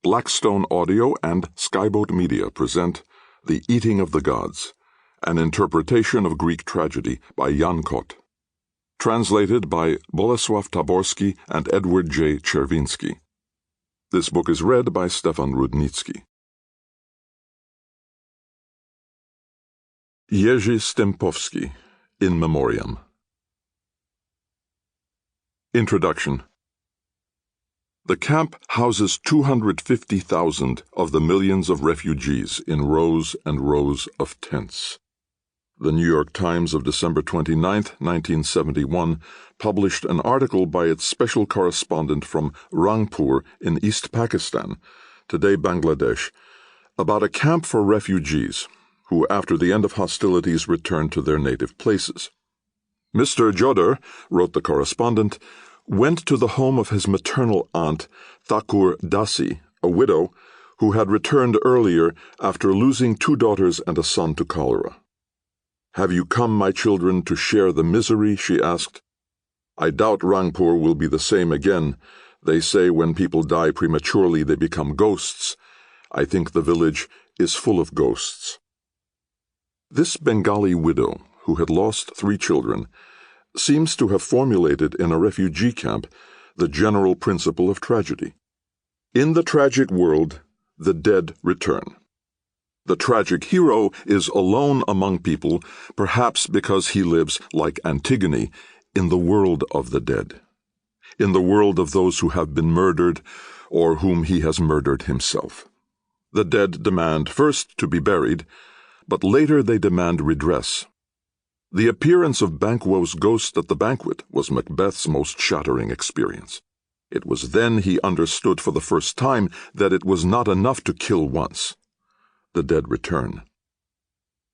Blackstone Audio and Skyboat Media present The Eating of the Gods, an interpretation of Greek tragedy by Jan Kott. Translated by Bolesław Taborski and Edward J. Czerwiński. This book is read by Stefan Rudnicki. Jerzy Stempowski, In Memoriam. Introduction. The camp houses 250,000 of the millions of refugees in rows and rows of tents. The New York Times of December 29, 1971, published an article by its special correspondent from Rangpur in East Pakistan, today Bangladesh, about a camp for refugees who, after the end of hostilities, returned to their native places. Mr. Jodher, wrote the correspondent, went to the home of his maternal aunt, Thakur Dasi, a widow, who had returned earlier after losing 2 daughters and a son to cholera. "Have you come, my children, to share the misery?" she asked. "I doubt Rangpur will be the same again. They say when people die prematurely they become ghosts. I think the village is full of ghosts." This Bengali widow, who had lost 3 children, seems to have formulated in a refugee camp the general principle of tragedy. In the tragic world, the dead return. The tragic hero is alone among people, perhaps because he lives, like Antigone, in the world of the dead, in the world of those who have been murdered or whom he has murdered himself. The dead demand first to be buried, but later they demand redress. The appearance of Banquo's ghost at the banquet was Macbeth's most shattering experience. It was then he understood for the first time that it was not enough to kill once. The dead return.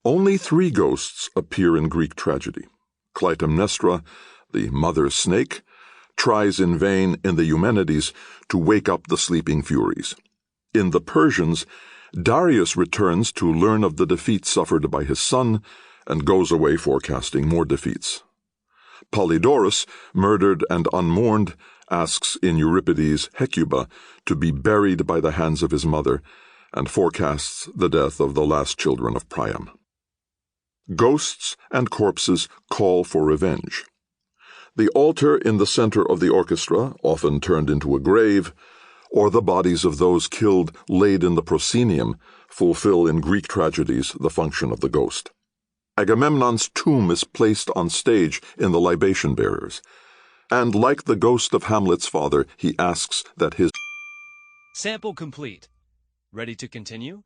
Only 3 ghosts appear in Greek tragedy. Clytemnestra, the mother snake, tries in vain in the Eumenides to wake up the sleeping Furies. In the Persians, Darius returns to learn of the defeat suffered by his son and goes away forecasting more defeats. Polydorus, murdered and unmourned, asks in Euripides Hecuba to be buried by the hands of his mother and forecasts the death of the last children of Priam. Ghosts and corpses call for revenge. The altar in the center of the orchestra, often turned into a grave, or the bodies of those killed laid in the proscenium, fulfill in Greek tragedies the function of the ghost. Agamemnon's tomb is placed on stage in the libation bearers, and like the ghost of Hamlet's father, he asks that his Sample complete. Ready to continue?